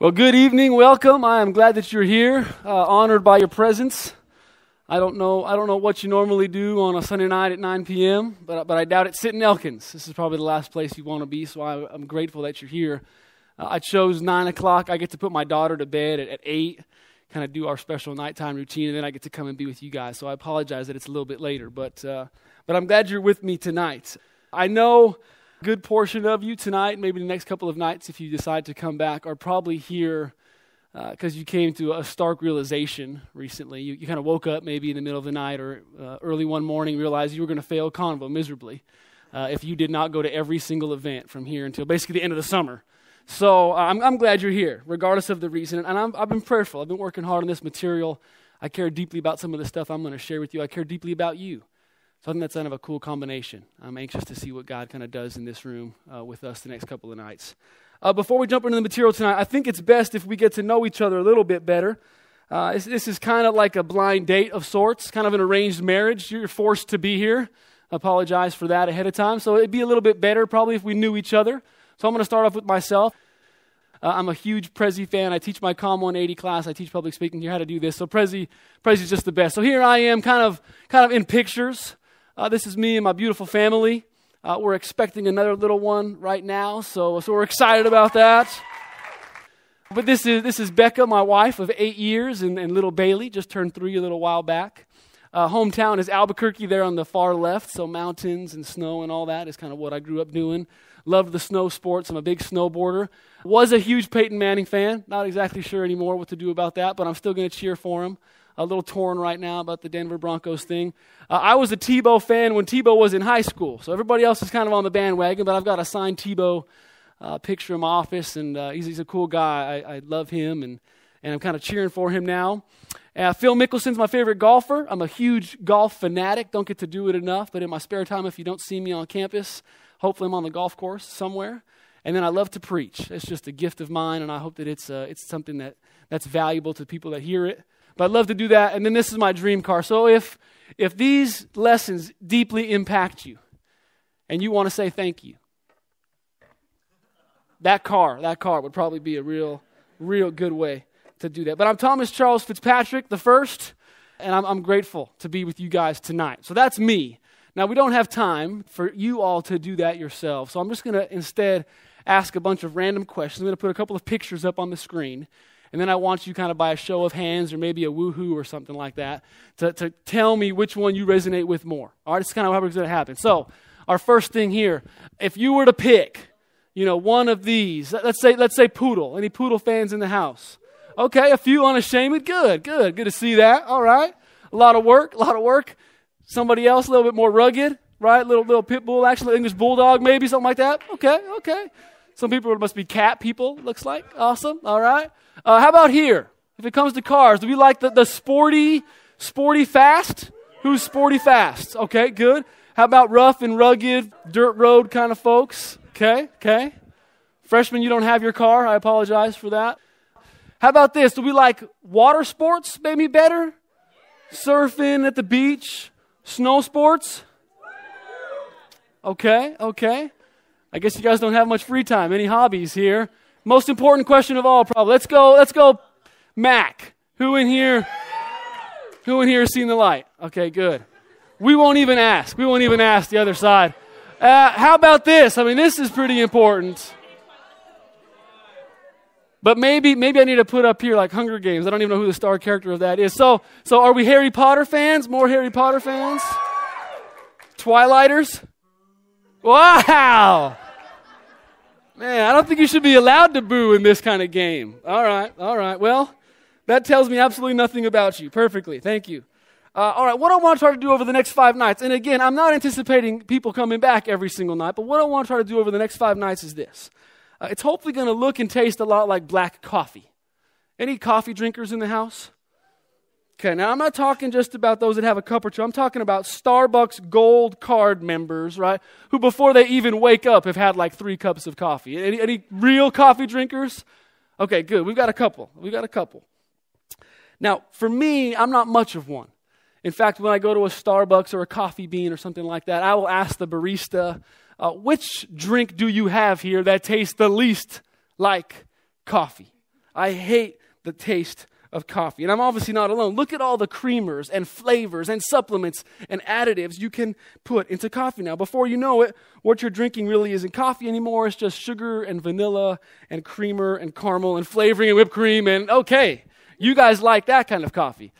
Well, good evening. Welcome. I am glad that you're here. Honored by your presence. I don't know what you normally do on a Sunday night at 9 p.m., but I doubt it's sitting Elkins. This is probably the last place you want to be, so I'm grateful that you're here. I chose 9 o'clock. I get to put my daughter to bed at 8, kind of do our special nighttime routine, and then I get to come and be with you guys. So I apologize that it's a little bit later, but I'm glad you're with me tonight. I know a good portion of you tonight, maybe the next couple of nights if you decide to come back, are probably here because you came to a stark realization recently. You kind of woke up maybe in the middle of the night or early one morning, realized you were going to fail Convo miserably if you did not go to every single event from here until basically the end of the summer. So I'm glad you're here, regardless of the reason. And I've been prayerful. I've been working hard on this material. I care deeply about some of the stuff I'm going to share with you. I care deeply about you. So I think that's kind of a cool combination. I'm anxious to see what God kind of does in this room with us the next couple of nights. Before we jump into the material tonight, I think it's best if we get to know each other a little bit better. This is kind of like a blind date of sorts, kind of an arranged marriage. You're forced to be here. I apologize for that ahead of time. So it'd be a little bit better probably if we knew each other. So I'm going to start off with myself. I'm a huge Prezi fan. I teach my COM 180 class. I teach public speaking here how to do this. So Prezi's just the best. So here I am kind of in pictures. This is me and my beautiful family. We're expecting another little one right now, so we're excited about that. But this is Becca, my wife of 8 years, and little Bailey just turned 3 a little while back. Hometown is Albuquerque there on the far left, so mountains and snow and all that is kind of what I grew up doing. Loved the snow sports. I'm a big snowboarder. Was a huge Peyton Manning fan. Not exactly sure anymore what to do about that, but I'm still going to cheer for him. A little torn right now about the Denver Broncos thing. I was a Tebow fan when Tebow was in high school, so everybody else is kind of on the bandwagon, but I've got a signed Tebow picture in my office, and he's a cool guy. I love him, and I'm kind of cheering for him now. Phil Mickelson's my favorite golfer. I'm a huge golf fanatic. Don't get to do it enough, but in my spare time, if you don't see me on campus, hopefully I'm on the golf course somewhere. And then I love to preach. It's just a gift of mine, and I hope that it's something that's valuable to people that hear it. But I'd love to do that. And then this is my dream car. So if these lessons deeply impact you and you want to say thank you, that car would probably be a real good way to do that. But I'm Thomas Charles Fitzpatrick the first, and I'm grateful to be with you guys tonight. So that's me. Now, we don't have time for you all to do that yourself. So I'm just going to instead ask a bunch of random questions. I'm going to put a couple of pictures up on the screen. And then I want you kind of by a show of hands or maybe a woohoo or something like that to tell me which one you resonate with more. All right, it's kind of how it's going to happen. So our first thing here, if you were to pick, one of these, let's say Poodle. Any Poodle fans in the house? Okay, a few unashamed. Good to see that. All right, a lot of work. Somebody else a little bit more rugged, right? Little pit bull, actually English bulldog, maybe something like that. Okay. Some people must be cat people. Looks like awesome. All right. How about here? If it comes to cars, do we like the sporty fast? Who's sporty fast? Okay, good. How about rough and rugged, dirt road kind of folks? Okay. Freshmen, you don't have your car. I apologize for that. How about this? Do we like water sports maybe better? Surfing at the beach? Snow sports? Okay. I guess you guys don't have much free time. Any hobbies here? Most important question of all, probably. Let's go, Mac. Who in here has seen the light? Okay, good. We won't even ask the other side. How about this? I mean, this is pretty important. But maybe I need to put up here like Hunger Games. I don't even know who the star character of that is. So are we Harry Potter fans? More Harry Potter fans? Twilighters? Wow! Man, I don't think you should be allowed to boo in this kind of game. All right. Well, that tells me absolutely nothing about you. Perfectly. Thank you. All right, what I want to try to do over the next 5 nights, and again, I'm not anticipating people coming back every single night, but what I want to try to do over the next 5 nights is this. It's hopefully going to look and taste a lot like black coffee. Any coffee drinkers in the house? Okay, now I'm not talking just about those that have a cup or two. I'm talking about Starbucks Gold Card members, right, who before they even wake up have had like 3 cups of coffee. Any real coffee drinkers? Okay, good. We've got a couple. Now, for me, I'm not much of one. In fact, when I go to a Starbucks or a Coffee Bean or something like that, I will ask the barista, which drink do you have here that tastes the least like coffee? I hate the taste of coffee. And I'm obviously not alone. Look at all the creamers and flavors and supplements and additives you can put into coffee now. Before you know it, what you're drinking really isn't coffee anymore. It's just sugar and vanilla and creamer and caramel and flavoring and whipped cream. And okay, you guys like that kind of coffee.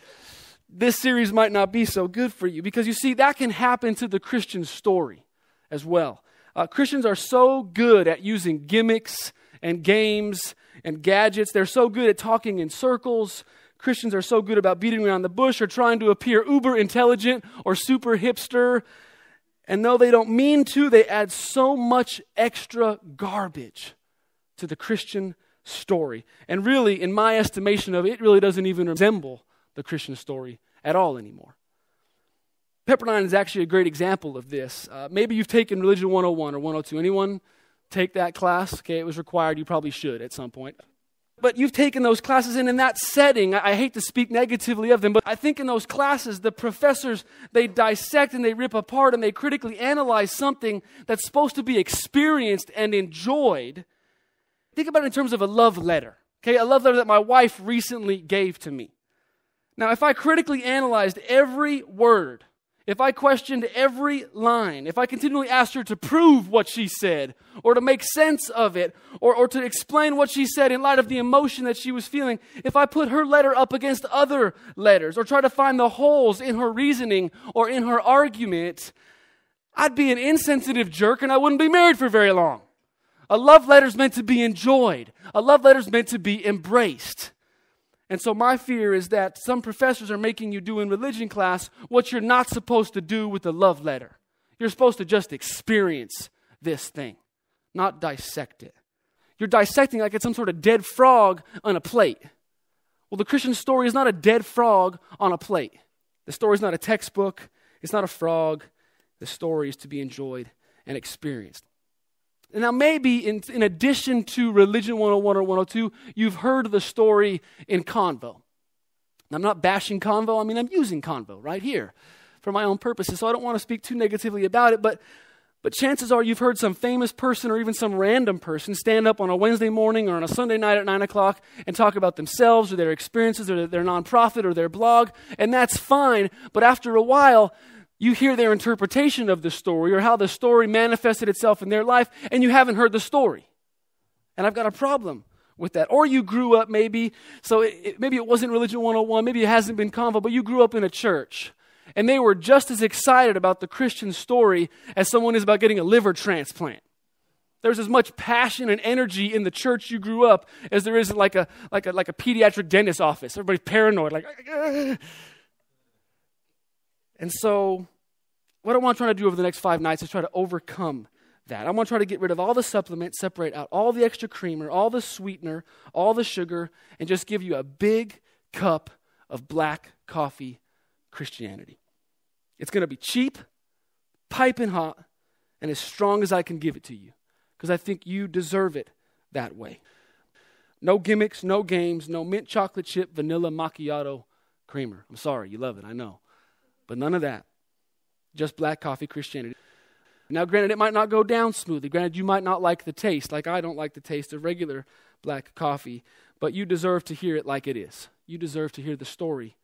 This series might not be so good for you because you see, that can happen to the Christian story as well. Christians are so good at using gimmicks and games and gadgets. They're so good at talking in circles. Christians are so good about beating around the bush or trying to appear uber intelligent or super hipster. And though they don't mean to, they add so much extra garbage to the Christian story. And really, in my estimation of it, it really doesn't even resemble the Christian story at all anymore. Pepperdine is actually a great example of this. Maybe you've taken Religion 101 or 102. Anyone take that class? Okay, it was required. You probably should at some point. But you've taken those classes, and in that setting, I hate to speak negatively of them, but I think in those classes, the professors, they dissect and they rip apart and they critically analyze something that's supposed to be experienced and enjoyed. Think about it in terms of a love letter. Okay, a love letter that my wife recently gave to me. Now, if I critically analyzed every word, if I questioned every line, if I continually asked her to prove what she said, or to make sense of it, or to explain what she said in light of the emotion that she was feeling, if I put her letter up against other letters, or try to find the holes in her reasoning or in her argument, I'd be an insensitive jerk and I wouldn't be married for very long. A love letter's meant to be enjoyed. A love letter's meant to be embraced. And so my fear is that some professors are making you do in religion class what you're not supposed to do with a love letter. You're supposed to just experience this thing, not dissect it. You're dissecting like it's some sort of dead frog on a plate. Well, the Christian story is not a dead frog on a plate. The story is not a textbook. It's not a frog. The story is to be enjoyed and experienced. And now maybe in addition to Religion 101 or 102, you've heard the story in Convo. I'm not bashing Convo. I mean, I'm using Convo right here for my own purposes, so I don't want to speak too negatively about it. But chances are you've heard some famous person or even some random person stand up on a Wednesday morning or on a Sunday night at 9 o'clock and talk about themselves or their experiences or their nonprofit or their blog, and that's fine. But after a while, you hear their interpretation of the story or how the story manifested itself in their life, and you haven't heard the story. And I've got a problem with that. Or you grew up maybe, so maybe it wasn't Religion 101, maybe it hasn't been Convo, but you grew up in a church, and they were just as excited about the Christian story as someone is about getting a liver transplant. There's as much passion and energy in the church you grew up as there is like a pediatric dentist office. Everybody's paranoid, like. And so what I want to try to do over the next 5 nights is try to overcome that. I want to try to get rid of all the supplements, separate out all the extra creamer, all the sweetener, all the sugar, and just give you a big cup of black coffee Christianity. It's going to be cheap, piping hot, and as strong as I can give it to you, because I think you deserve it that way. No gimmicks, no games, no mint chocolate chip, vanilla macchiato creamer. I'm sorry, you love it, I know. But none of that. Just black coffee Christianity. Now, granted, it might not go down smoothly. Granted, you might not like the taste, like I don't like the taste of regular black coffee. But you deserve to hear it like it is. You deserve to hear the story.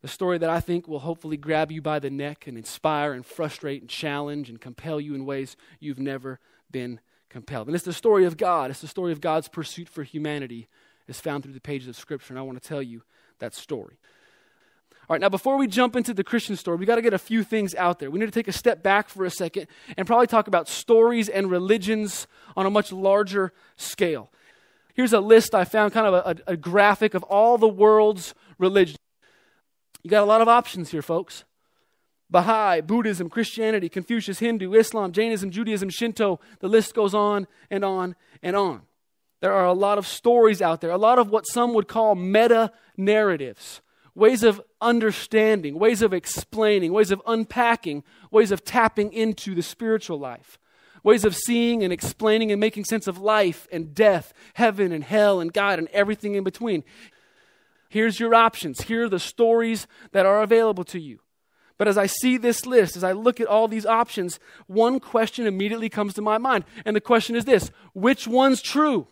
The story that I think will hopefully grab you by the neck and inspire and frustrate and challenge and compel you in ways you've never been compelled. And it's the story of God. It's the story of God's pursuit for humanity as found through the pages of Scripture. And I want to tell you that story. All right, now before we jump into the Christian story, we got to get a few things out there. We need to take a step back for a second and probably talk about stories and religions on a much larger scale. Here's a list I found, kind of a graphic of all the world's religions. You got a lot of options here, folks. Baha'i, Buddhism, Christianity, Confucius, Hindu, Islam, Jainism, Judaism, Shinto. The list goes on and on and on. There are a lot of stories out there, a lot of what some would call meta-narratives. Ways of understanding, ways of explaining, ways of unpacking, ways of tapping into the spiritual life. Ways of seeing and explaining and making sense of life and death, heaven and hell and God and everything in between. Here's your options. Here are the stories that are available to you. But as I see this list, as I look at all these options, one question immediately comes to my mind. And the question is this: which one's true?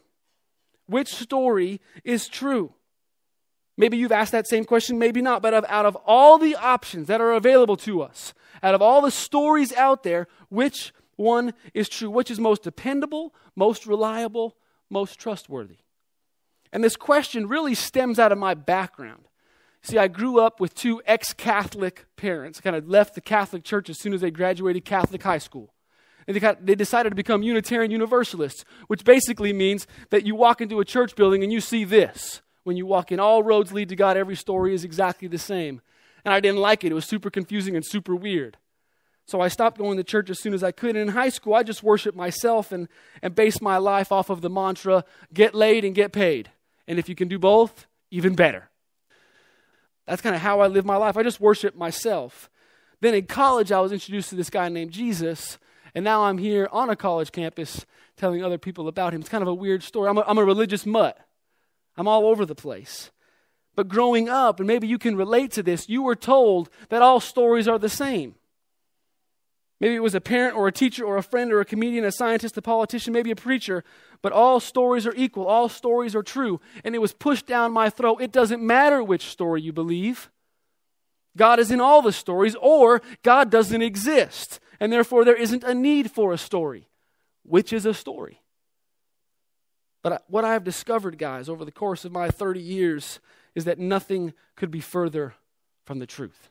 Which story is true? Maybe you've asked that same question, maybe not, but out of all the options that are available to us, out of all the stories out there, which one is true? Which is most dependable, most reliable, most trustworthy? And this question really stems out of my background. See, I grew up with two ex-Catholic parents, kind of left the Catholic Church as soon as they graduated Catholic high school. And they decided to become Unitarian Universalists, which basically means that you walk into a church building and you see this. When you walk in, all roads lead to God, every story is exactly the same. And I didn't like it. It was super confusing and super weird. So I stopped going to church as soon as I could. And in high school, I just worshiped myself and based my life off of the mantra, get laid and get paid. And if you can do both, even better. That's kind of how I live my life. I just worship myself. Then in college, I was introduced to this guy named Jesus. And now I'm here on a college campus telling other people about him. It's kind of a weird story. I'm a religious mutt. I'm all over the place. But growing up, and maybe you can relate to this, you were told that all stories are the same. Maybe it was a parent or a teacher or a friend or a comedian, a scientist, a politician, maybe a preacher, but all stories are equal. All stories are true. And it was pushed down my throat. It doesn't matter which story you believe. God is in all the stories, or God doesn't exist. And therefore, there isn't a need for a story. Which is a story? But what I have discovered, guys, over the course of my 30 years is that nothing could be further from the truth.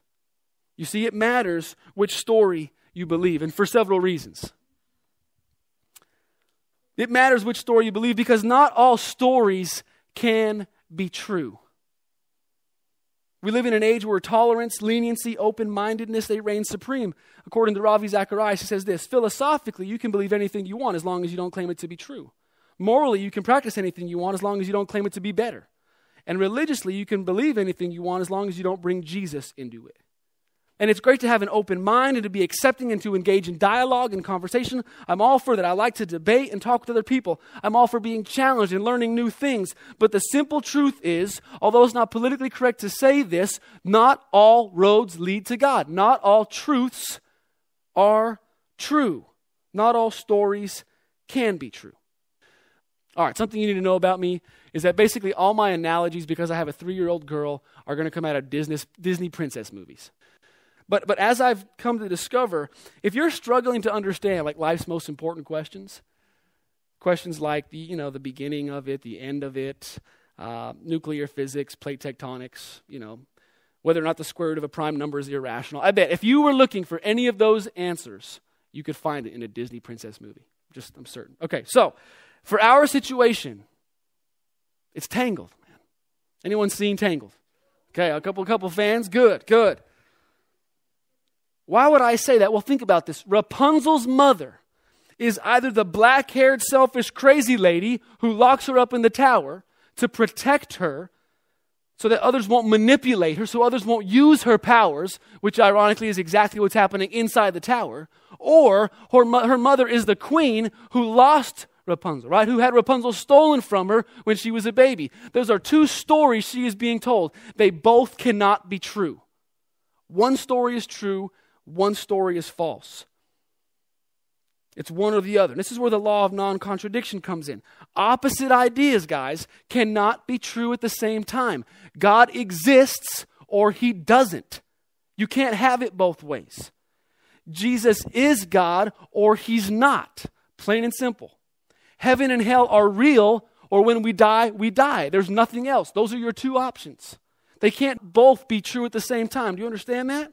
You see, it matters which story you believe, and for several reasons. It matters which story you believe because not all stories can be true. We live in an age where tolerance, leniency, open-mindedness, they reign supreme. According to Ravi Zacharias, he says this, philosophically, you can believe anything you want as long as you don't claim it to be true. Morally, you can practice anything you want as long as you don't claim it to be better. And religiously, you can believe anything you want as long as you don't bring Jesus into it. And it's great to have an open mind and to be accepting and to engage in dialogue and conversation. I'm all for that. I like to debate and talk with other people. I'm all for being challenged and learning new things. But the simple truth is, although it's not politically correct to say this, not all roads lead to God. Not all truths are true. Not all stories can be true. All right, something you need to know about me is that basically all my analogies, because I have a 3-year-old girl, are going to come out of Disney princess movies. But as I've come to discover, if you're struggling to understand like life's most important questions like the beginning of it, the end of it, nuclear physics, plate tectonics, whether or not the square root of a prime number is irrational, I bet if you were looking for any of those answers, you could find it in a Disney princess movie. I'm certain. Okay, so for our situation, it's Tangled, man. Anyone seen Tangled? Okay, a couple fans. Good. Why would I say that? Well, think about this. Rapunzel's mother is either the black-haired, selfish, crazy lady who locks her up in the tower to protect her so that others won't manipulate her, so others won't use her powers, which ironically is exactly what's happening inside the tower, or her mother is the queen who lost Rapunzel, right? Who had Rapunzel stolen from her when she was a baby. Those are two stories she is being told. They both cannot be true. One story is true, one story is false. It's one or the other. And this is where the law of non-contradiction comes in. Opposite ideas, guys, cannot be true at the same time. God exists or he doesn't. You can't have it both ways. Jesus is God or he's not. Plain and simple. Heaven and hell are real, or when we die, we die. There's nothing else. Those are your two options. They can't both be true at the same time. Do you understand that?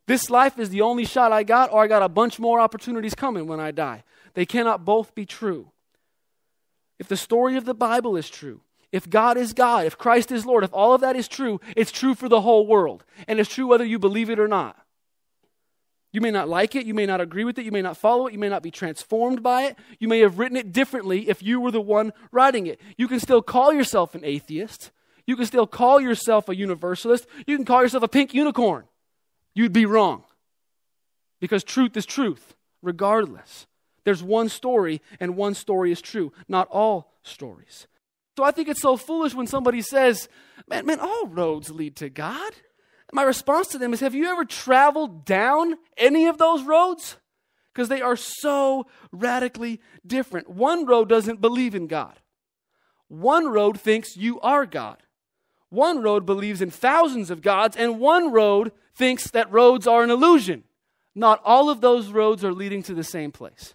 This life is the only shot I got, or I got a bunch more opportunities coming when I die. They cannot both be true. If the story of the Bible is true, if God is God, if Christ is Lord, if all of that is true, it's true for the whole world. And it's true whether you believe it or not. You may not like it, you may not agree with it, you may not follow it, you may not be transformed by it. You may have written it differently if you were the one writing it. You can still call yourself an atheist. You can still call yourself a universalist. You can call yourself a pink unicorn. You'd be wrong. Because truth is truth, regardless. There's one story, and one story is true, not all stories. So I think it's so foolish when somebody says, man, all roads lead to God. My response to them is, have you ever traveled down any of those roads? Because they are so radically different. One road doesn't believe in God. One road thinks you are God. One road believes in thousands of gods, and one road thinks that roads are an illusion. Not all of those roads are leading to the same place.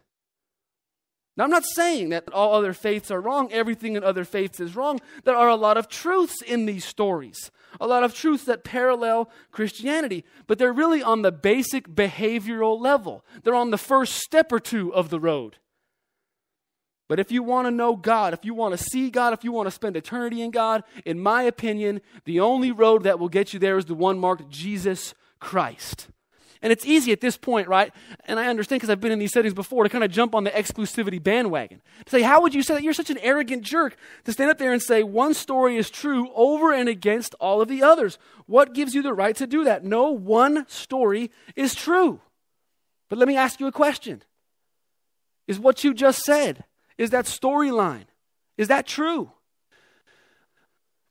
Now, I'm not saying that all other faiths are wrong. Everything in other faiths is wrong. There are a lot of truths in these stories. A lot of truths that parallel Christianity. But they're really on the basic behavioral level. They're on the first step or two of the road. But if you want to know God, if you want to see God, if you want to spend eternity in God, in my opinion, the only road that will get you there is the one marked Jesus Christ. And it's easy at this point, right? And I understand because I've been in these settings before to kind of jump on the exclusivity bandwagon. To say, how would you say that? You're such an arrogant jerk to stand up there and say one story is true over and against all of the others. What gives you the right to do that? No one story is true. But let me ask you a question. Is what you just said, is that storyline, is that true?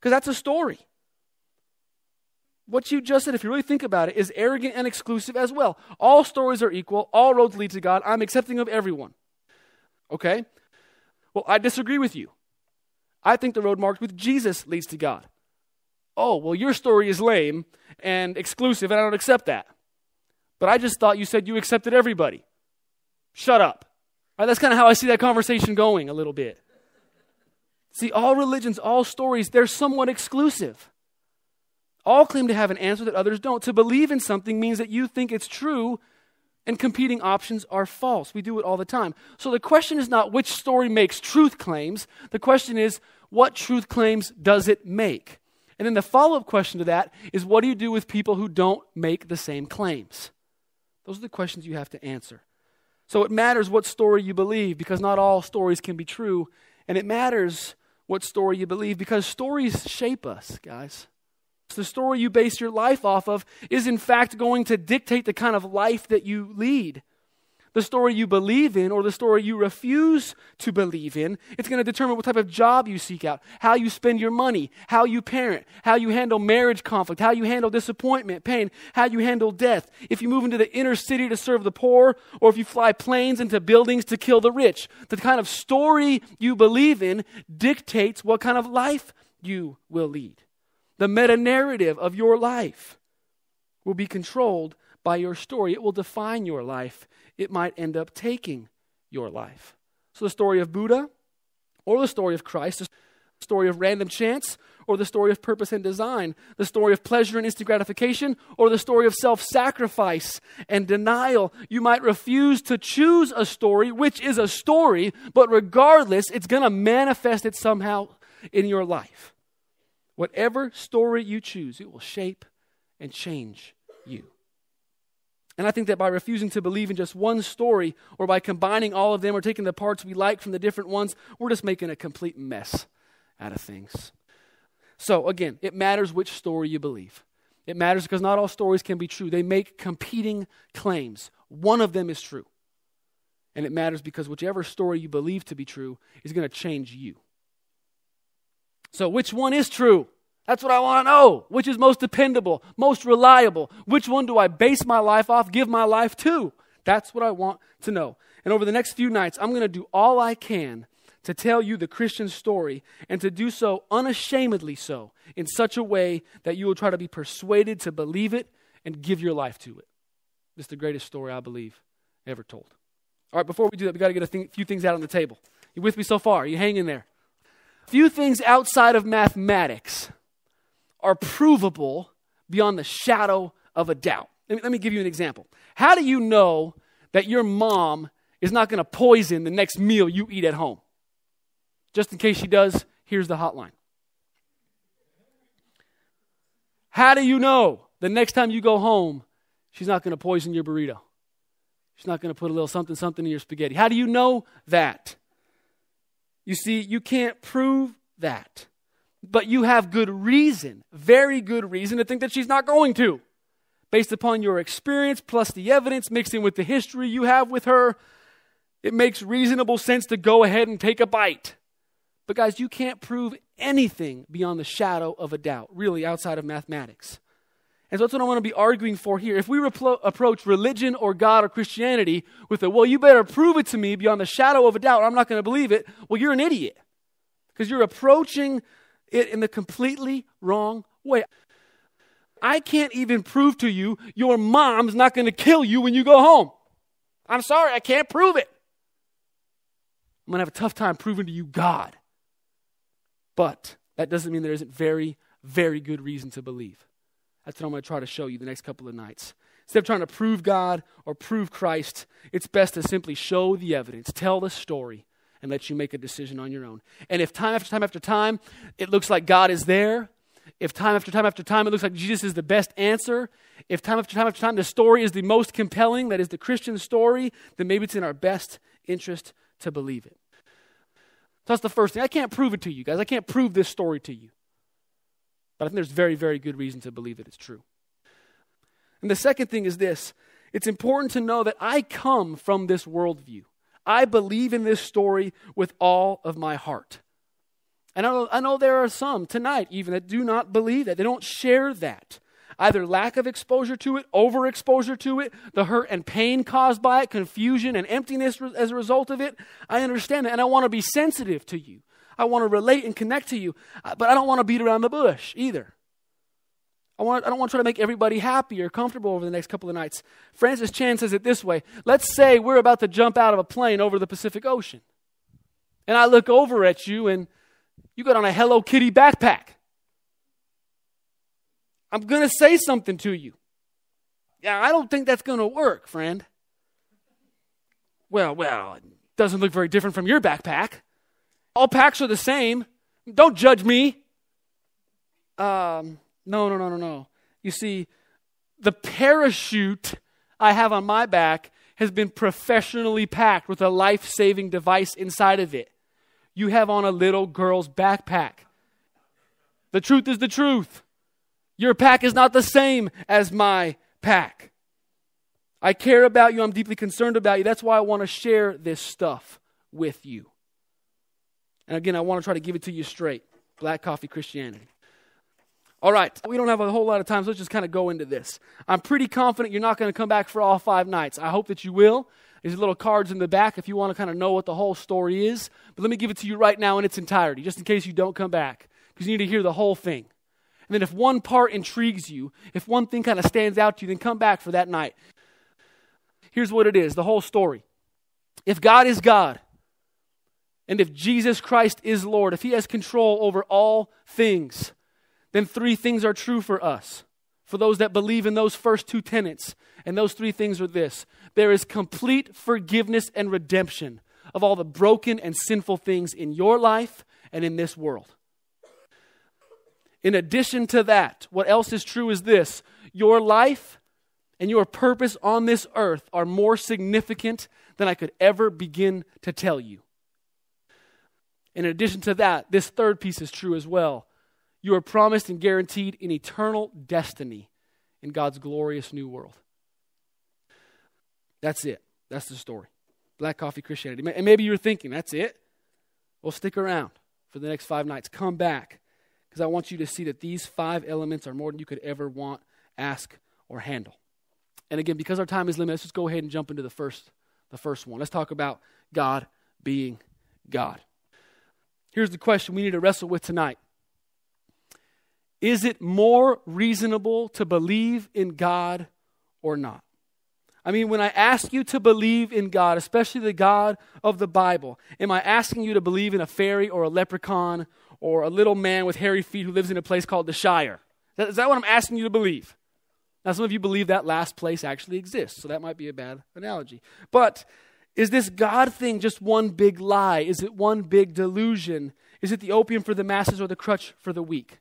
Because that's a story. What you just said, if you really think about it, is arrogant and exclusive as well. All stories are equal. All roads lead to God. I'm accepting of everyone. Okay? Well, I disagree with you. I think the road marked with Jesus leads to God. Oh, well, your story is lame and exclusive, and I don't accept that. But I just thought you said you accepted everybody. Shut up. All right, that's kind of how I see that conversation going a little bit. See, all religions, all stories, they're somewhat exclusive. All claim to have an answer that others don't. To believe in something means that you think it's true and competing options are false. We do it all the time. So the question is not which story makes truth claims. The question is, what truth claims does it make? And then the follow-up question to that is, what do you do with people who don't make the same claims? Those are the questions you have to answer. So it matters what story you believe, because not all stories can be true. And it matters what story you believe, because stories shape us, guys. The story you base your life off of is in fact going to dictate the kind of life that you lead. The story you believe in or the story you refuse to believe in, it's going to determine what type of job you seek out, how you spend your money, how you parent, how you handle marriage conflict, how you handle disappointment, pain, how you handle death. If you move into the inner city to serve the poor, or if you fly planes into buildings to kill the rich. The kind of story you believe in dictates what kind of life you will lead. The meta-narrative of your life will be controlled by your story. It will define your life. It might end up taking your life. So the story of Buddha, or the story of Christ, the story of random chance, or the story of purpose and design, the story of pleasure and instant gratification, or the story of self-sacrifice and denial. You might refuse to choose a story, which is a story, but regardless, it's going to manifest it somehow in your life. Whatever story you choose, it will shape and change you. And I think that by refusing to believe in just one story, or by combining all of them, or taking the parts we like from the different ones, we're just making a complete mess out of things. So again, it matters which story you believe. It matters because not all stories can be true. They make competing claims. One of them is true. And it matters because whichever story you believe to be true is going to change you. So which one is true? That's what I want to know. Which is most dependable, most reliable? Which one do I base my life off, give my life to? That's what I want to know. And over the next few nights, I'm going to do all I can to tell you the Christian story, and to do so unashamedly so, in such a way that you will try to be persuaded to believe it and give your life to it. This is the greatest story I believe ever told. All right, before we do that, we got to get a few things out on the table. You with me so far? Are you hanging there? Few things outside of mathematics are provable beyond the shadow of a doubt. Let me give you an example. How do you know that your mom is not going to poison the next meal you eat at home? Just in case she does, here's the hotline. How do you know the next time you go home, she's not going to poison your burrito? She's not going to put a little something in your spaghetti. How do you know that? You see, you can't prove that. But you have good reason, very good reason to think that she's not going to. Based upon your experience plus the evidence mixed in with the history you have with her, it makes reasonable sense to go ahead and take a bite. But guys, you can't prove anything beyond the shadow of a doubt, really outside of mathematics. And so that's what I want to be arguing for here. If we approach religion or God or Christianity with a, well, you better prove it to me beyond the shadow of a doubt, or I'm not going to believe it, well, you're an idiot. because you're approaching it in the completely wrong way. I can't even prove to you your mom's not going to kill you when you go home. I'm sorry, I can't prove it. I'm going to have a tough time proving to you God. But that doesn't mean there isn't very, very good reason to believe. That's what I'm going to try to show you the next couple of nights. Instead of trying to prove God or prove Christ, it's best to simply show the evidence, tell the story, and let you make a decision on your own. And if time after time after time, it looks like God is there, if time after time after time, it looks like Jesus is the best answer, if time after time after time, the story is the most compelling, that is the Christian story, then maybe it's in our best interest to believe it. So that's the first thing. I can't prove it to you guys. I can't prove this story to you. But I think there's very, very good reason to believe that it's true. And the second thing is this. It's important to know that I come from this worldview. I believe in this story with all of my heart. And I know there are some tonight even that do not believe that. They don't share that. Either lack of exposure to it, overexposure to it, the hurt and pain caused by it, confusion and emptiness as a result of it. I understand that, and I want to be sensitive to you. I want to relate and connect to you, but I don't want to beat around the bush either. I don't want to try to make everybody happy or comfortable over the next couple of nights. Francis Chan says it this way. Let's say we're about to jump out of a plane over the Pacific Ocean. And I look over at you and you got on a Hello Kitty backpack. I'm going to say something to you. Yeah, I don't think that's going to work, friend. Well, it doesn't look very different from your backpack. All packs are the same. Don't judge me. No. You see, the parachute I have on my back has been professionally packed with a life-saving device inside of it. You have on a little girl's backpack. The truth is the truth. Your pack is not the same as my pack. I care about you. I'm deeply concerned about you. That's why I want to share this stuff with you. And again, I want to try to give it to you straight. Black coffee Christianity. All right, we don't have a whole lot of time, so let's just kind of go into this. I'm pretty confident you're not going to come back for all 5 nights. I hope that you will. There's little cards in the back if you want to kind of know what the whole story is. But let me give it to you right now in its entirety, just in case you don't come back, because you need to hear the whole thing. And then if one part intrigues you, if one thing kind of stands out to you, then come back for that night. Here's what it is, the whole story. If God is God, and if Jesus Christ is Lord, if he has control over all things, then 3 things are true for us. For those that believe in those first 2 tenets. And those 3 things are this. There is complete forgiveness and redemption of all the broken and sinful things in your life and in this world. In addition to that, what else is true is this. Your life and your purpose on this earth are more significant than I could ever begin to tell you. In addition to that, this third piece is true as well. You are promised and guaranteed an eternal destiny in God's glorious new world. That's it. That's the story. Black coffee Christianity. And maybe you're thinking, that's it? Well, stick around for the next 5 nights. Come back. Because I want you to see that these 5 elements are more than you could ever want, ask, or handle. And again, because our time is limited, let's just go ahead and jump into the first one. Let's talk about God being God. Here's the question we need to wrestle with tonight. Is it more reasonable to believe in God or not? I mean, when I ask you to believe in God, especially the God of the Bible, am I asking you to believe in a fairy or a leprechaun or a little man with hairy feet who lives in a place called the Shire? Is that what I'm asking you to believe? Now, some of you believe that last place actually exists, so that might be a bad analogy. But is this God thing just one big lie? Is it one big delusion? Is it the opium for the masses or the crutch for the weak?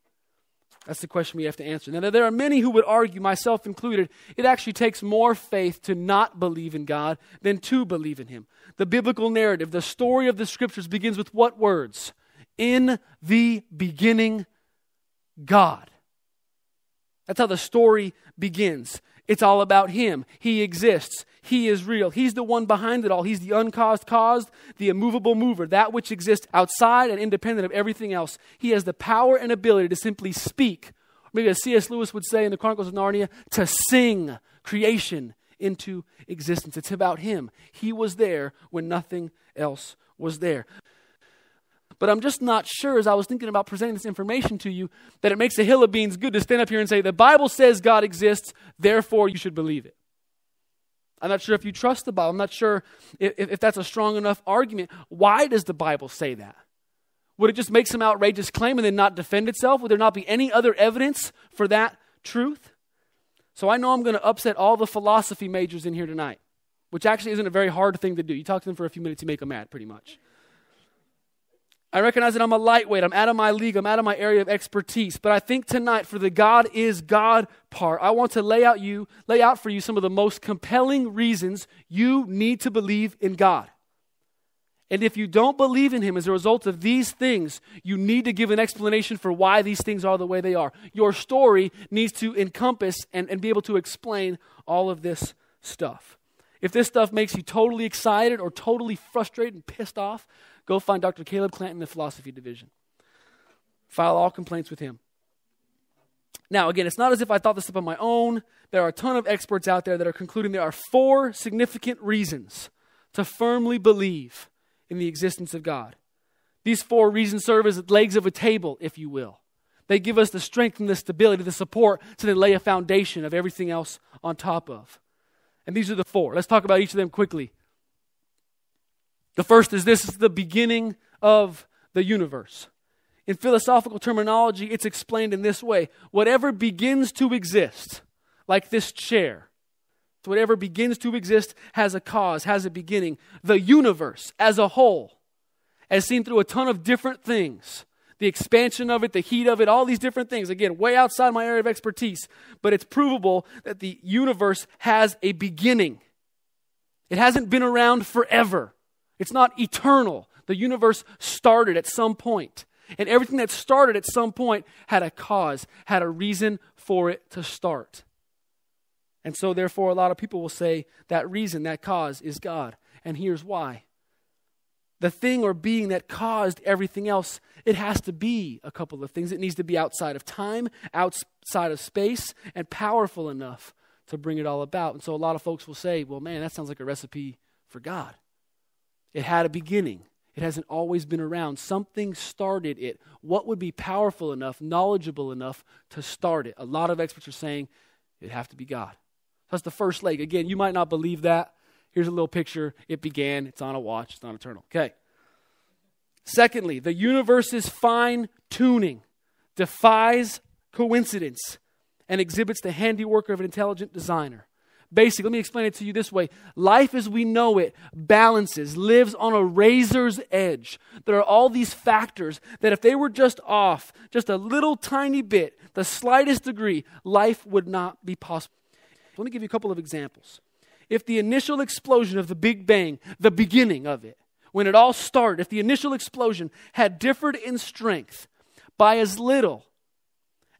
That's the question we have to answer. Now, there are many who would argue, myself included, it actually takes more faith to not believe in God than to believe in him. The biblical narrative, the story of the scriptures begins with what words? In the beginning, God. That's how the story begins. It's all about him. He exists. He is real. He's the one behind it all. He's the uncaused caused, the immovable mover, that which exists outside and independent of everything else. He has the power and ability to simply speak, or maybe as C.S. Lewis would say in the Chronicles of Narnia, to sing creation into existence. It's about him. He was there when nothing else was there. But I'm just not sure, as I was thinking about presenting this information to you, that it makes a hill of beans good to stand up here and say, the Bible says God exists, therefore you should believe it. I'm not sure if you trust the Bible. I'm not sure if that's a strong enough argument. Why does the Bible say that? Would it just make some outrageous claim and then not defend itself? Would there not be any other evidence for that truth? So I know I'm going to upset all the philosophy majors in here tonight, which actually isn't a very hard thing to do. You talk to them for a few minutes, you make them mad, pretty much. I recognize that I'm a lightweight. I'm out of my league. I'm out of my area of expertise. But I think tonight, for the God is God part, I want to lay out for you some of the most compelling reasons you need to believe in God. And if you don't believe in Him as a result of these things, you need to give an explanation for why these things are the way they are. Your story needs to encompass and be able to explain all of this stuff. If this stuff makes you totally excited or totally frustrated and pissed off, go find Dr. Caleb Clanton in the philosophy division. File all complaints with him. Now, again, it's not as if I thought this up on my own. There are a ton of experts out there that are concluding there are 4 significant reasons to firmly believe in the existence of God. These 4 reasons serve as legs of a table, if you will. They give us the strength and the stability, the support to then lay a foundation of everything else on top of. And these are the 4. Let's talk about each of them quickly. The first is this is the beginning of the universe. In philosophical terminology, it's explained in this way. Whatever begins to exist, like this chair, whatever begins to exist has a cause, has a beginning. The universe as a whole, as seen through a ton of different things, the expansion of it, the heat of it, all these different things. Again, way outside my area of expertise, but it's provable that the universe has a beginning. It hasn't been around forever. It's not eternal. The universe started at some point. And everything that started at some point had a cause, had a reason for it to start. And so therefore a lot of people will say that reason, that cause is God. And here's why. The thing or being that caused everything else, it has to be a couple of things. It needs to be outside of time, outside of space, and powerful enough to bring it all about. And so a lot of folks will say, well, man, that sounds like a recipe for God. It had a beginning. It hasn't always been around. Something started it. What would be powerful enough, knowledgeable enough to start it? A lot of experts are saying it'd have to be God. That's the first leg. Again, you might not believe that. Here's a little picture. It began. It's on a watch. It's not eternal. Okay. Secondly, the universe's fine-tuning defies coincidence and exhibits the handiwork of an intelligent designer. Basically, let me explain it to you this way. Life as we know it balances, lives on a razor's edge. There are all these factors that if they were just off, just a little tiny bit, the slightest degree, life would not be possible. Let me give you a couple of examples. If the initial explosion of the Big Bang, the beginning of it, when it all started, if the initial explosion had differed in strength by as little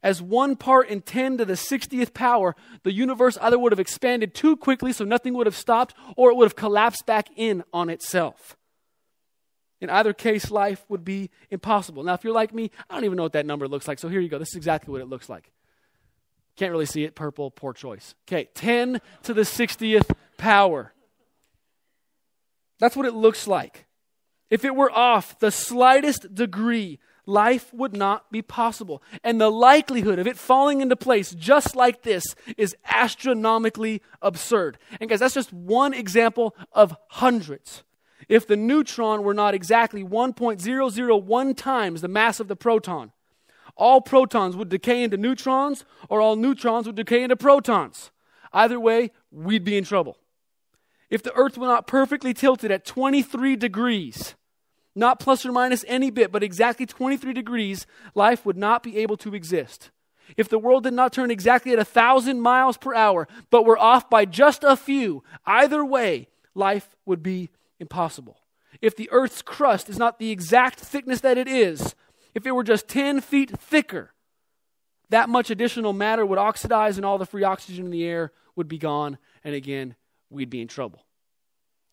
as 1 part in 10 to the 60th power, the universe either would have expanded too quickly so nothing would have stopped, or it would have collapsed back in on itself. In either case, life would be impossible. Now, if you're like me, I don't even know what that number looks like, so here you go. This is exactly what it looks like. Can't really see it. Purple, poor choice. Okay, 10 to the 60th power. That's what it looks like. If it were off the slightest degree, life would not be possible. And the likelihood of it falling into place just like this is astronomically absurd. And guys, that's just one example of hundreds. If the neutron were not exactly 1.001 times the mass of the proton, all protons would decay into neutrons, or all neutrons would decay into protons. Either way, we'd be in trouble. If the earth were not perfectly tilted at 23 degrees, not plus or minus any bit, but exactly 23 degrees, life would not be able to exist. If the world did not turn exactly at 1,000 miles per hour, but were off by just a few, either way, life would be impossible. If the earth's crust is not the exact thickness that it is, if it were just 10 feet thicker, that much additional matter would oxidize and all the free oxygen in the air would be gone, and again, we'd be in trouble.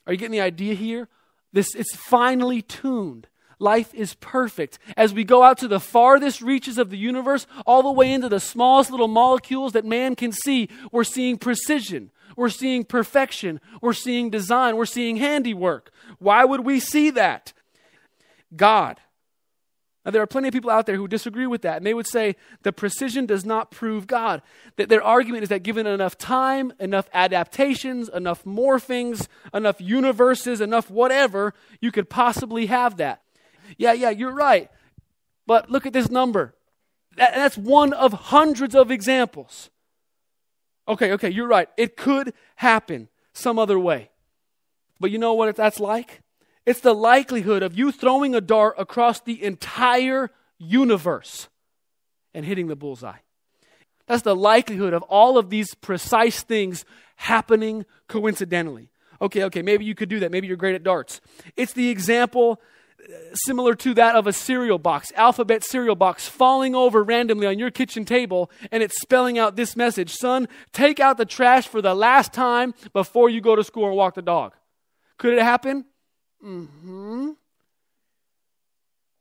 Are you getting the idea here? It's finely tuned. Life is perfect. As we go out to the farthest reaches of the universe, all the way into the smallest little molecules that man can see, we're seeing precision. We're seeing perfection. We're seeing design. We're seeing handiwork. Why would we see that? God, Now, there are plenty of people out there who disagree with that, and they would say the precision does not prove God. That their argument is that given enough time, enough adaptations, enough morphings, enough universes, enough whatever, you could possibly have that. Yeah, you're right. But look at this number. That's one of hundreds of examples. Okay, you're right. It could happen some other way. But you know what that's like? It's the likelihood of you throwing a dart across the entire universe and hitting the bullseye. That's the likelihood of all of these precise things happening coincidentally. Okay, maybe you could do that. Maybe you're great at darts. It's the example similar to that of a cereal box, alphabet cereal box, falling over randomly on your kitchen table, and it's spelling out this message: son, take out the trash for the last time before you go to school and walk the dog. Could it happen?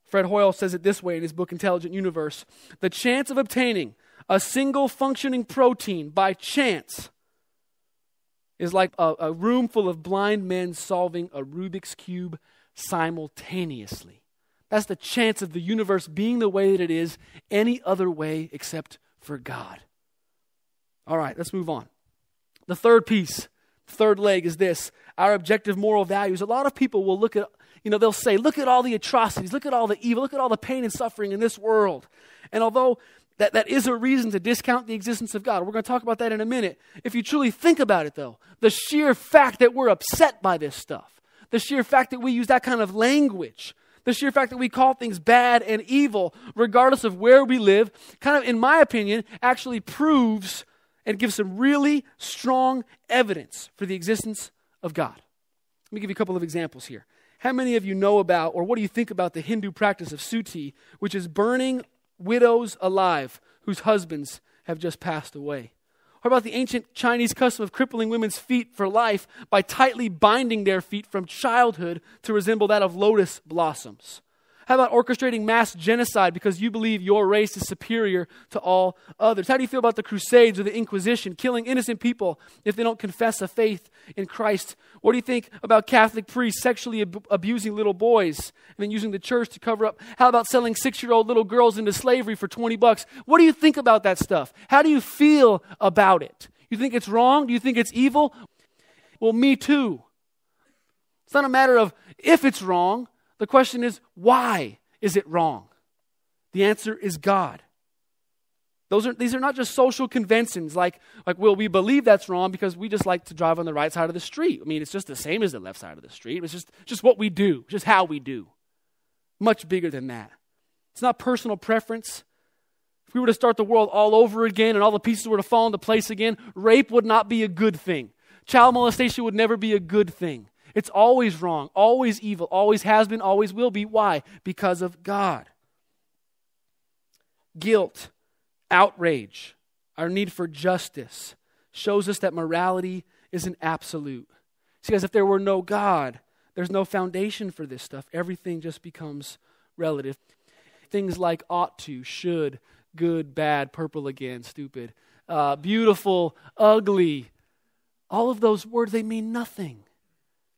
Fred Hoyle says it this way in his book, Intelligent Universe. The chance of obtaining a single functioning protein by chance is like a room full of blind men solving a Rubik's Cube simultaneously. That's the chance of the universe being the way that it is any other way except for God. All right, let's move on. The third piece, the third leg is this: our objective moral values. A lot of people will look at, they'll say, look at all the atrocities, look at all the evil, look at all the pain and suffering in this world. And although that is a reason to discount the existence of God, we're going to talk about that in a minute. If you truly think about it, though, the sheer fact that we're upset by this stuff, the sheer fact that we use that kind of language, the sheer fact that we call things bad and evil, regardless of where we live, kind of, in my opinion, actually proves and gives some really strong evidence for the existence of God. Let me give you a couple of examples here. How many of you know about, or what do you think about the Hindu practice of suti, which is burning widows alive whose husbands have just passed away? Or about the ancient Chinese custom of crippling women's feet for life by tightly binding their feet from childhood to resemble that of lotus blossoms? How about orchestrating mass genocide because you believe your race is superior to all others? How do you feel about the Crusades or the Inquisition, killing innocent people if they don't confess a faith in Christ? What do you think about Catholic priests sexually abusing little boys and then using the church to cover up? How about selling 6-year-old little girls into slavery for $20? What do you think about that stuff? How do you feel about it? You think it's wrong? Do you think it's evil? Well, me too. It's not a matter of if it's wrong. The question is, why is it wrong? The answer is God. These are not just social conventions like, well, we believe that's wrong because we just like to drive on the right side of the street. I mean, it's just the same as the left side of the street. It's just what we do, just how we do. Much bigger than that. It's not personal preference. If we were to start the world all over again and all the pieces were to fall into place again, rape would not be a good thing. Child molestation would never be a good thing. It's always wrong, always evil, always has been, always will be. Why? Because of God. Guilt, outrage, our need for justice shows us that morality isn't absolute. See, guys, if there were no God, there's no foundation for this stuff. Everything just becomes relative. Things like ought to, should, good, bad, purple again, stupid, beautiful, ugly, all of those words, they mean nothing.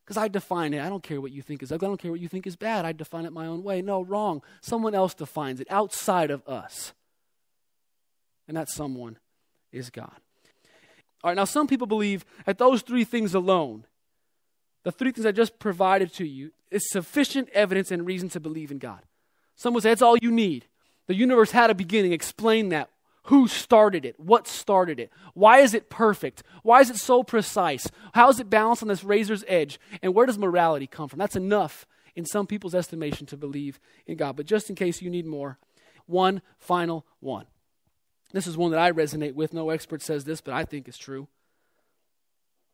Because I define it. I don't care what you think is ugly. I don't care what you think is bad. I define it my own way. No, wrong. Someone else defines it outside of us. And that someone is God. All right, now some people believe that those three things alone, the three things I just provided to you, is sufficient evidence and reason to believe in God. Some would say that's all you need. The universe had a beginning. Explain that. Who started it? What started it? Why is it perfect? Why is it so precise? How is it balanced on this razor's edge? And where does morality come from? That's enough in some people's estimation to believe in God. But just in case you need more, one final one. This is one that I resonate with. No expert says this, but I think it's true.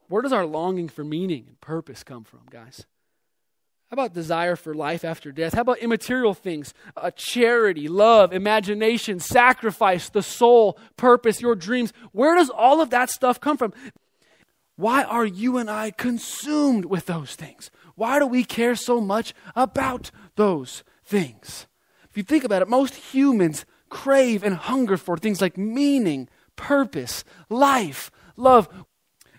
Where does our longing for meaning and purpose come from, guys? How about desire for life after death? How about immaterial things? Charity, love, imagination, sacrifice, the soul, purpose, your dreams. Where does all of that stuff come from? Why are you and I consumed with those things? Why do we care so much about those things? If you think about it, most humans crave and hunger for things like meaning, purpose, life, love.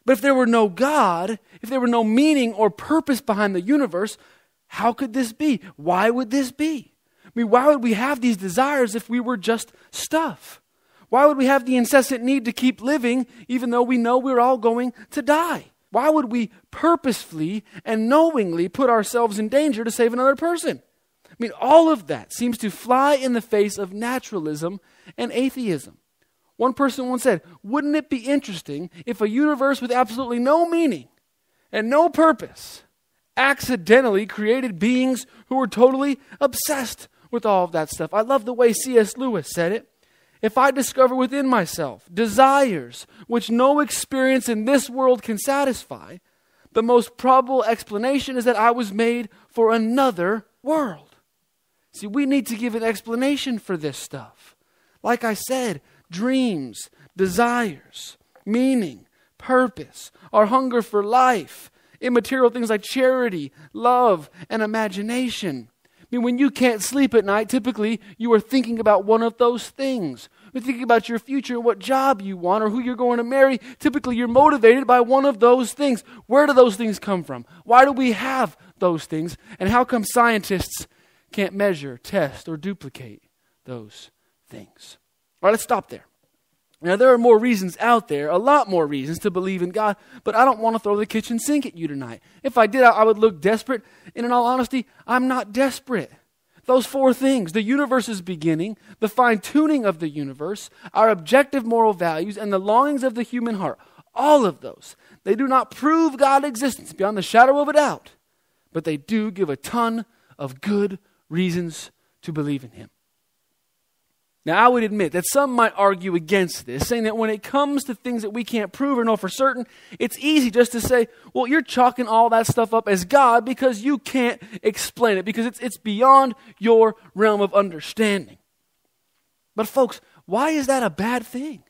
But if there were no God, if there were no meaning or purpose behind the universe, how could this be? Why would this be? mean, why would we have these desires if we were just stuff? Why would we have the incessant need to keep living even though we know we're all going to die? Why would we purposefully and knowingly put ourselves in danger to save another person? I mean, all of that seems to fly in the face of naturalism and atheism. One person once said, wouldn't it be interesting if a universe with absolutely no meaning and no purpose accidentally created beings who were totally obsessed with all of that stuff? I love the way C.S. Lewis said it. If I discover within myself desires which no experience in this world can satisfy, the most probable explanation is that I was made for another world. See, we need to give an explanation for this stuff. Like I said, dreams, desires, meaning, purpose, our hunger for life, immaterial things like charity, love, and imagination. I mean, when you can't sleep at night, typically you are thinking about one of those things. You're thinking about your future, what job you want, or who you're going to marry. Typically you're motivated by one of those things. Where do those things come from? Why do we have those things? And how come scientists can't measure, test, or duplicate those things? All right, let's stop there. Now, there are more reasons out there, a lot more reasons to believe in God, but I don't want to throw the kitchen sink at you tonight. If I did, I would look desperate. And in all honesty, I'm not desperate. Those four things, the universe's beginning, the fine-tuning of the universe, our objective moral values, and the longings of the human heart, all of those, they do not prove God's existence beyond the shadow of a doubt, but they do give a ton of good reasons to believe in Him. Now, I would admit that some might argue against this, saying that when it comes to things that we can't prove or know for certain, it's easy just to say, well, you're chalking all that stuff up as God because you can't explain it, because it's beyond your realm of understanding. But folks, why is that a bad thing?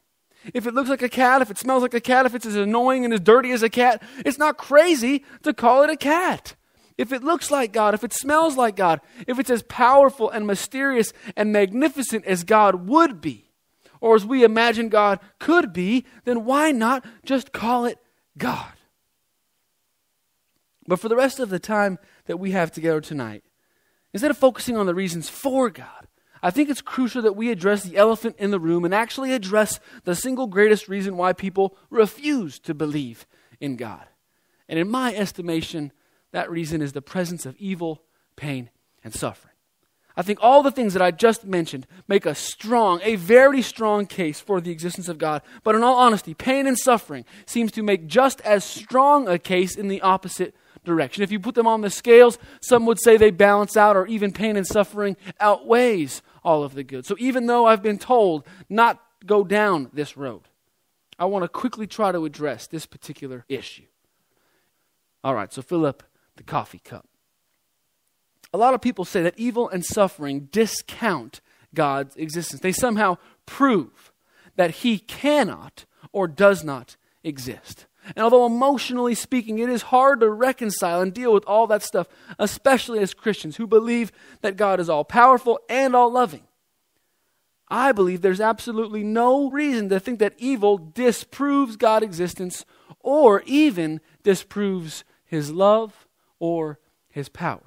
If it looks like a cat, if it smells like a cat, if it's as annoying and as dirty as a cat, it's not crazy to call it a cat. If it looks like God, if it smells like God, if it's as powerful and mysterious and magnificent as God would be, or as we imagine God could be, then why not just call it God? But for the rest of the time that we have together tonight, instead of focusing on the reasons for God, I think it's crucial that we address the elephant in the room and actually address the single greatest reason why people refuse to believe in God. And in my estimation, that reason is the presence of evil, pain, and suffering. I think all the things that I just mentioned make a very strong case for the existence of God. But in all honesty, pain and suffering seems to make just as strong a case in the opposite direction. If you put them on the scales, some would say they balance out, or even pain and suffering outweighs all of the good. So even though I've been told not to go down this road, I want to quickly try to address this particular issue. All right, so fill up the coffee cup. A lot of people say that evil and suffering discount God's existence. They somehow prove that He cannot or does not exist. And although emotionally speaking, it is hard to reconcile and deal with all that stuff, especially as Christians who believe that God is all-powerful and all-loving, I believe there's absolutely no reason to think that evil disproves God's existence or even disproves His love or His power.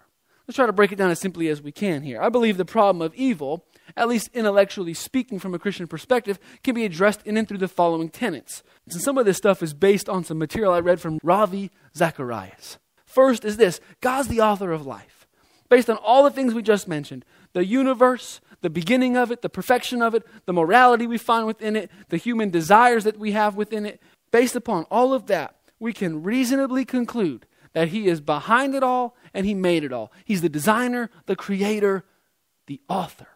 Let's try to break it down as simply as we can here. I believe the problem of evil, at least intellectually speaking from a Christian perspective, can be addressed in and through the following tenets. And some of this stuff is based on some material I read from Ravi Zacharias. First is this: God's the author of life. Based on all the things we just mentioned, the universe, the beginning of it, the perfection of it, the morality we find within it, the human desires that we have within it, based upon all of that, we can reasonably conclude that He is behind it all and He made it all. He's the designer, the creator, the author.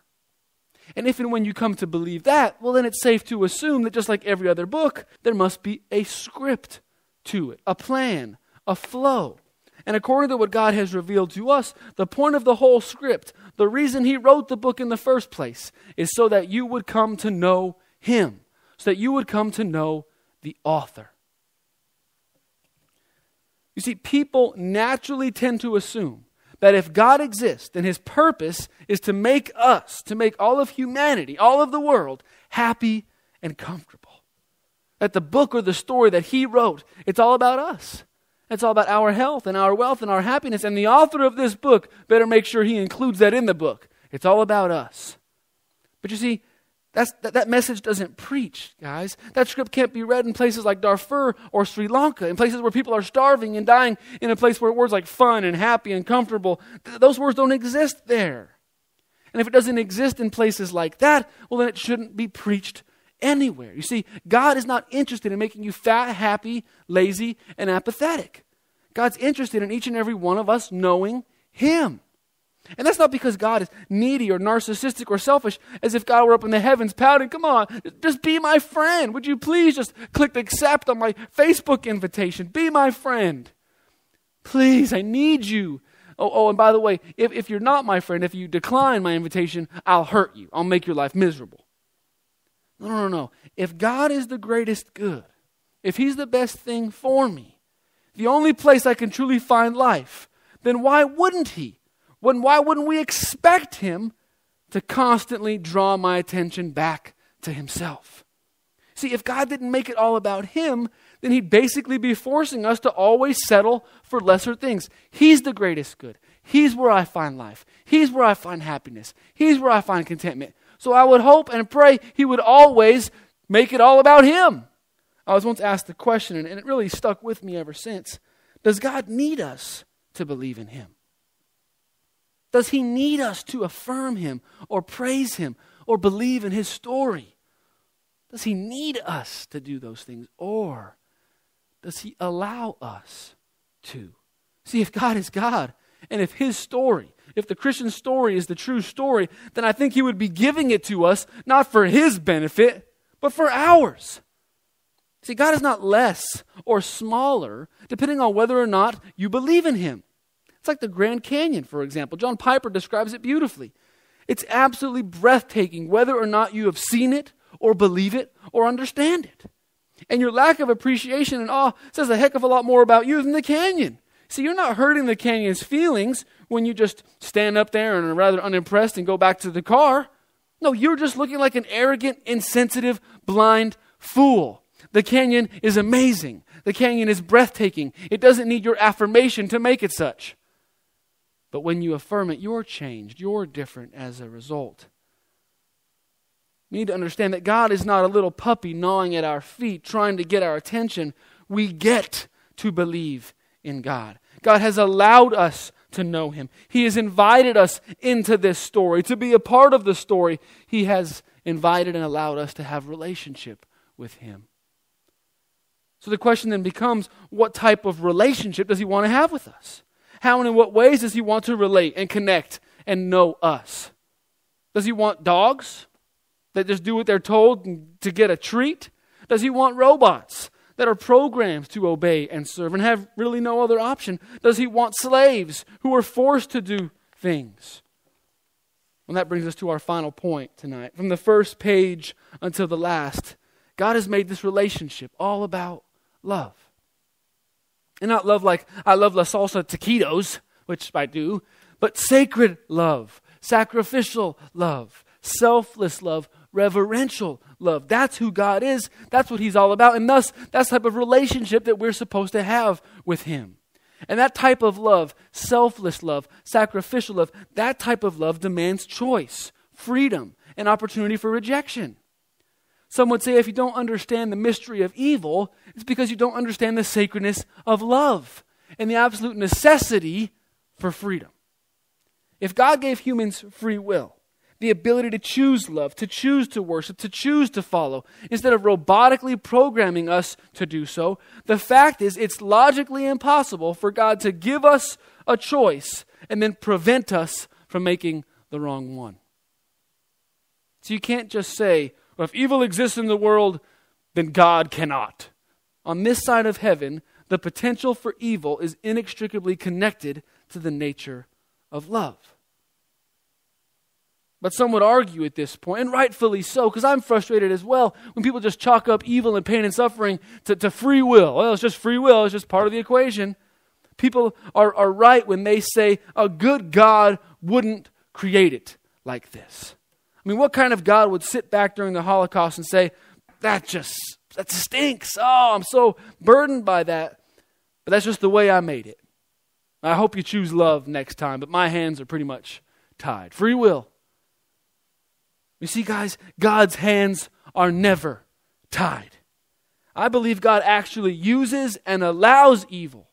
And if and when you come to believe that, well, then it's safe to assume that just like every other book, there must be a script to it, a plan, a flow. And according to what God has revealed to us, the point of the whole script, the reason He wrote the book in the first place, is so that you would come to know Him, so that you would come to know the author. You see, people naturally tend to assume that if God exists, then His purpose is to make us, to make all of humanity, all of the world, happy and comfortable. That the book or the story that He wrote, it's all about us. It's all about our health and our wealth and our happiness. And the author of this book better make sure he includes that in the book. It's all about us. But you see, that message doesn't preach, guys. That script can't be read in places like Darfur or Sri Lanka, in places where people are starving and dying, in a place where words like fun and happy and comfortable, those words don't exist there. And if it doesn't exist in places like that, well, then it shouldn't be preached anywhere. You see, God is not interested in making you fat, happy, lazy, and apathetic. God's interested in each and every one of us knowing Him. And that's not because God is needy or narcissistic or selfish, as if God were up in the heavens pouting, come on, just be my friend. Would you please just click accept on my Facebook invitation? Be my friend. Please, I need you. Oh, and by the way, if you're not my friend, if you decline my invitation, I'll hurt you. I'll make your life miserable. No. If God is the greatest good, if He's the best thing for me, the only place I can truly find life, then why wouldn't He? Why wouldn't we expect Him to constantly draw my attention back to Himself? See, if God didn't make it all about Him, then He'd basically be forcing us to always settle for lesser things. He's the greatest good. He's where I find life. He's where I find happiness. He's where I find contentment. So I would hope and pray He would always make it all about Him. I was once asked the question, and it really stuck with me ever since. Does God need us to believe in Him? Does He need us to affirm Him or praise Him or believe in His story? Does He need us to do those things, or does He allow us to? See, if God is God, and if His story, if the Christian story is the true story, then I think He would be giving it to us, not for His benefit, but for ours. See, God is not less or smaller, depending on whether or not you believe in Him. It's like the Grand Canyon, for example. John Piper describes it beautifully. It's absolutely breathtaking whether or not you have seen it or believe it or understand it. And your lack of appreciation and awe says a heck of a lot more about you than the canyon. See, you're not hurting the canyon's feelings when you just stand up there and are rather unimpressed and go back to the car. No, you're just looking like an arrogant, insensitive, blind fool. The canyon is amazing. The canyon is breathtaking. It doesn't need your affirmation to make it such. But when you affirm it, you're changed. You're different as a result. We need to understand that God is not a little puppy gnawing at our feet, trying to get our attention. We get to believe in God. God has allowed us to know Him. He has invited us into this story, to be a part of the story. He has invited and allowed us to have relationship with Him. So the question then becomes, what type of relationship does He want to have with us? How and in what ways does He want to relate and connect and know us? Does He want dogs that just do what they're told to get a treat? Does He want robots that are programmed to obey and serve and have really no other option? Does He want slaves who are forced to do things? And that brings us to our final point tonight. From the first page until the last, God has made this relationship all about love. And not love like I love la salsa taquitos, which I do, but sacred love, sacrificial love, selfless love, reverential love. That's who God is. That's what He's all about. And thus, that's the type of relationship that we're supposed to have with Him. And that type of love, selfless love, sacrificial love, that type of love demands choice, freedom, and opportunity for rejection. Some would say if you don't understand the mystery of evil, it's because you don't understand the sacredness of love and the absolute necessity for freedom. If God gave humans free will, the ability to choose love, to choose to worship, to choose to follow, instead of robotically programming us to do so, the fact is it's logically impossible for God to give us a choice and then prevent us from making the wrong one. So you can't just say, well, if evil exists in the world, then God cannot. On this side of heaven, the potential for evil is inextricably connected to the nature of love. But some would argue at this point, and rightfully so, because I'm frustrated as well, when people just chalk up evil and pain and suffering to free will. Well, it's just free will, it's just part of the equation. People are right when they say a good God wouldn't create it like this. I mean, what kind of God would sit back during the Holocaust and say, that stinks. Oh, I'm so burdened by that. But that's just the way I made it. I hope you choose love next time, but my hands are pretty much tied. Free will. You see, guys, God's hands are never tied. I believe God actually uses and allows evil.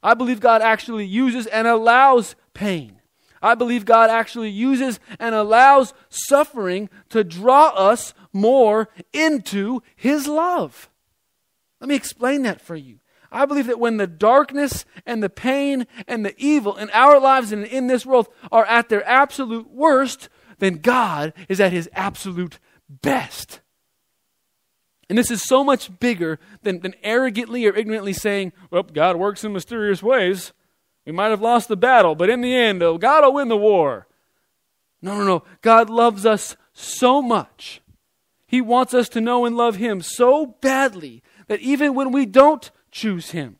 I believe God actually uses and allows pain. I believe God actually uses and allows suffering to draw us more into His love. Let me explain that for you. I believe that when the darkness and the pain and the evil in our lives and in this world are at their absolute worst, then God is at His absolute best. And this is so much bigger than arrogantly or ignorantly saying, well, God works in mysterious ways. We might have lost the battle, but in the end, God will win the war. No. God loves us so much. He wants us to know and love Him so badly that even when we don't choose Him,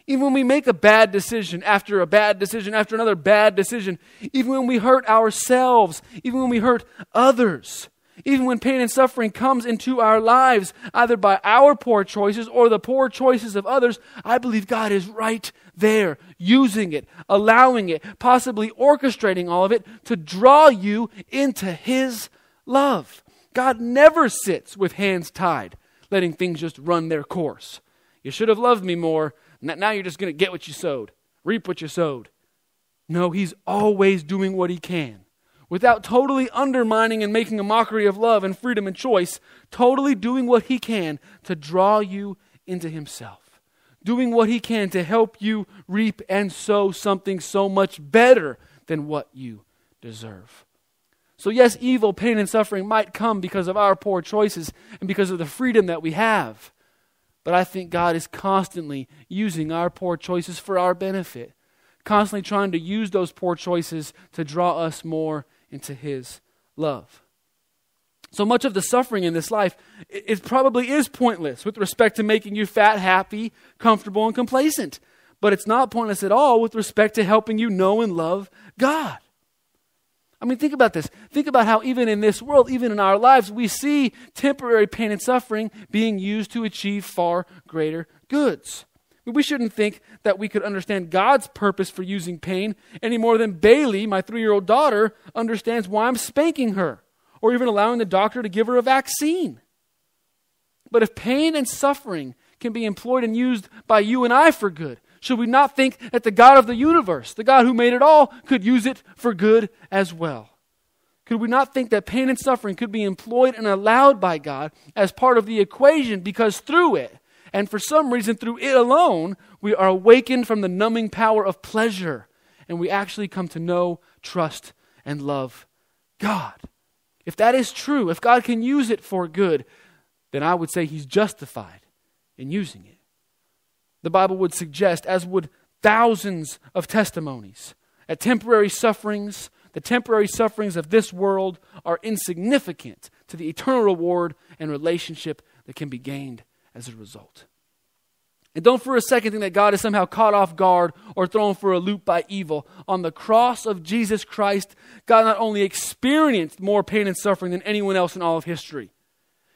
even when we make a bad decision after another bad decision, even when we hurt ourselves, even when we hurt others, even when pain and suffering comes into our lives, either by our poor choices or the poor choices of others, I believe God is right there, using it, allowing it, possibly orchestrating all of it to draw you into His love. God never sits with hands tied, letting things just run their course. You should have loved me more. Now you're just going to get what you sowed, reap what you sowed. No, He's always doing what He can, without totally undermining and making a mockery of love and freedom and choice, totally doing what He can to draw you into Himself, doing what He can to help you reap and sow something so much better than what you deserve. So yes, evil, pain, and suffering might come because of our poor choices and because of the freedom that we have. But I think God is constantly using our poor choices for our benefit, constantly trying to use those poor choices to draw us more into His love. So much of the suffering in this life, it probably is pointless with respect to making you fat, happy, comfortable, and complacent. But it's not pointless at all with respect to helping you know and love God. I mean, think about this. Think about how even in this world, even in our lives, we see temporary pain and suffering being used to achieve far greater goods. We shouldn't think that we could understand God's purpose for using pain any more than Bailey, my 3-year-old daughter, understands why I'm spanking her, or even allowing the doctor to give her a vaccine. But if pain and suffering can be employed and used by you and I for good, should we not think that the God of the universe, the God who made it all, could use it for good as well? Could we not think that pain and suffering could be employed and allowed by God as part of the equation, because through it, and for some reason through it alone, we are awakened from the numbing power of pleasure, and we actually come to know, trust, and love God? If that is true, if God can use it for good, then I would say He's justified in using it. The Bible would suggest, as would thousands of testimonies, that the temporary sufferings of this world are insignificant to the eternal reward and relationship that can be gained as a result. And don't for a second think that God is somehow caught off guard or thrown for a loop by evil. On the cross of Jesus Christ, God not only experienced more pain and suffering than anyone else in all of history.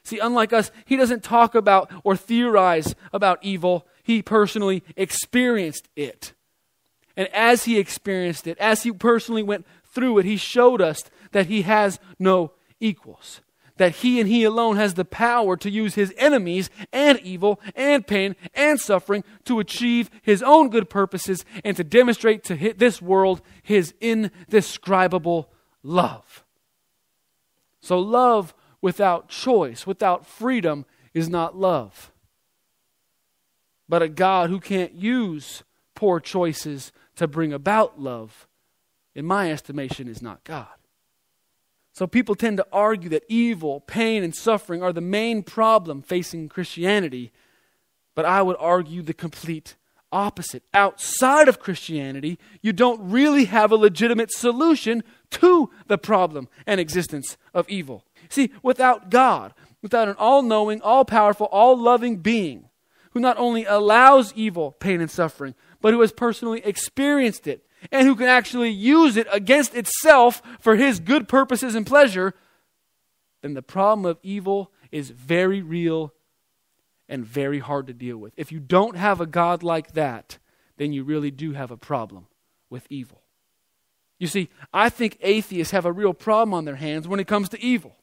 See, unlike us, He doesn't talk about or theorize about evil. He personally experienced it. And as He experienced it, as He personally went through it, He showed us that He has no equals. That He and He alone has the power to use His enemies and evil and pain and suffering to achieve His own good purposes and to demonstrate to this world His indescribable love. So love without choice, without freedom, is not love. But a God who can't use poor choices to bring about love, in my estimation, is not God. So people tend to argue that evil, pain, and suffering are the main problem facing Christianity, but I would argue the complete opposite. Outside of Christianity, you don't really have a legitimate solution to the problem and existence of evil. See, without God, without an all-knowing, all-powerful, all-loving being who not only allows evil, pain, and suffering, but who has personally experienced it and who can actually use it against itself for His good purposes and pleasure, then the problem of evil is very real and very hard to deal with. If you don't have a God like that, then you really do have a problem with evil. You see, I think atheists have a real problem on their hands when it comes to evil.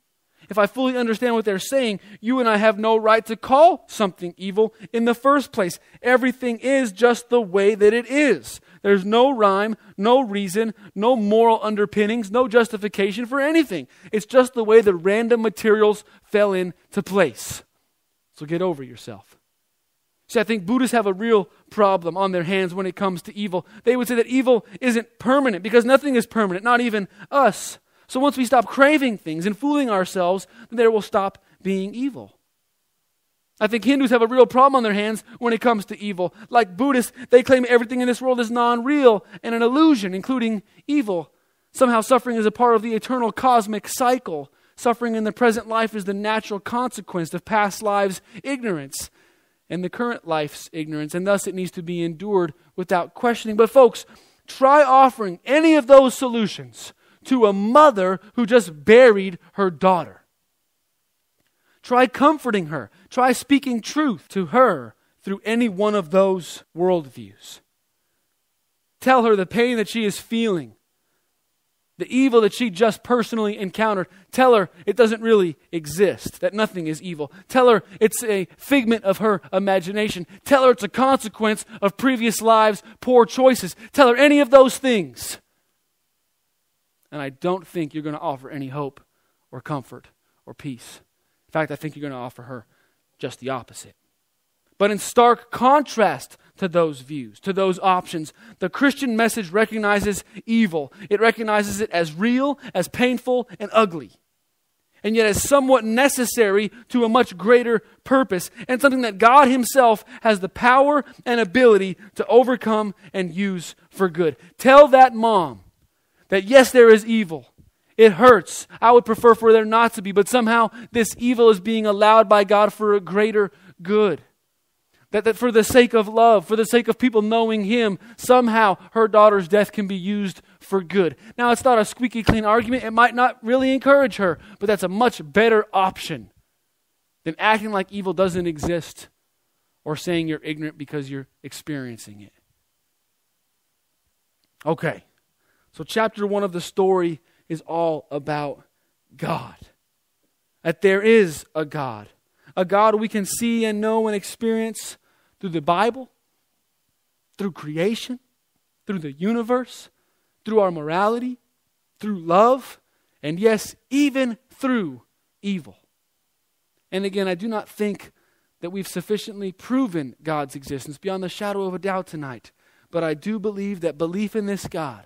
if I fully understand what they're saying, you and I have no right to call something evil in the first place. Everything is just the way that it is. There's no rhyme, no reason, no moral underpinnings, no justification for anything. It's just the way the random materials fell into place. So get over yourself. See, I think Buddhists have a real problem on their hands when it comes to evil. They would say that evil isn't permanent because nothing is permanent, not even us. So once we stop craving things and fooling ourselves, then there will stop being evil. I think Hindus have a real problem on their hands when it comes to evil. Like Buddhists, they claim everything in this world is non-real and an illusion, including evil. Somehow suffering is a part of the eternal cosmic cycle. Suffering in the present life is the natural consequence of past lives' ignorance and the current life's ignorance, and thus it needs to be endured without questioning. But folks, try offering any of those solutions to a mother who just buried her daughter. Try comforting her. Try speaking truth to her through any one of those worldviews. Tell her the pain that she is feeling, the evil that she just personally encountered. Tell her it doesn't really exist, that nothing is evil. Tell her it's a figment of her imagination. Tell her it's a consequence of previous lives' poor choices. Tell her any of those things. And I don't think you're going to offer any hope or comfort or peace. In fact, I think you're going to offer her just the opposite. But in stark contrast to those views, to those options, the Christian message recognizes evil. It recognizes it as real, as painful, and ugly. And yet as somewhat necessary to a much greater purpose, and something that God Himself has the power and ability to overcome and use for good. Tell that mom that yes, there is evil. It hurts. I would prefer for there not to be, but somehow this evil is being allowed by God for a greater good. That for the sake of love, for the sake of people knowing Him, somehow her daughter's death can be used for good. Now, it's not a squeaky clean argument. It might not really encourage her, but that's a much better option than acting like evil doesn't exist or saying you're ignorant because you're experiencing it. Okay, so chapter 1 of the story is all about God. That there is a God we can see and know and experience through the Bible, through creation, through the universe, through our morality, through love, and yes, even through evil. And again, I do not think that we've sufficiently proven God's existence beyond the shadow of a doubt tonight. But I do believe that belief in this God,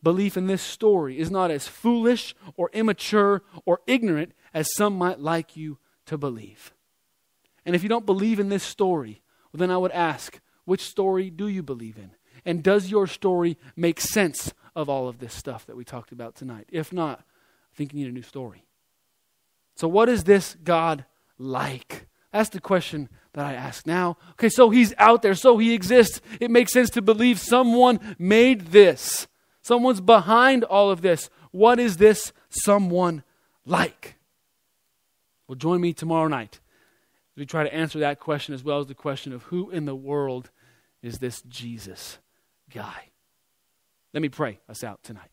belief in this story, is not as foolish or immature or ignorant as some might like you to believe. And if you don't believe in this story, well, then I would ask, which story do you believe in? And does your story make sense of all of this stuff that we talked about tonight? If not, I think you need a new story. So what is this God like? That's the question that I ask now. Okay, so He's out there, so He exists. It makes sense to believe someone made this. Someone's behind all of this. What is this someone like? Well, join me tomorrow night as we try to answer that question, as well as the question of who in the world is this Jesus guy. Let me pray us out tonight.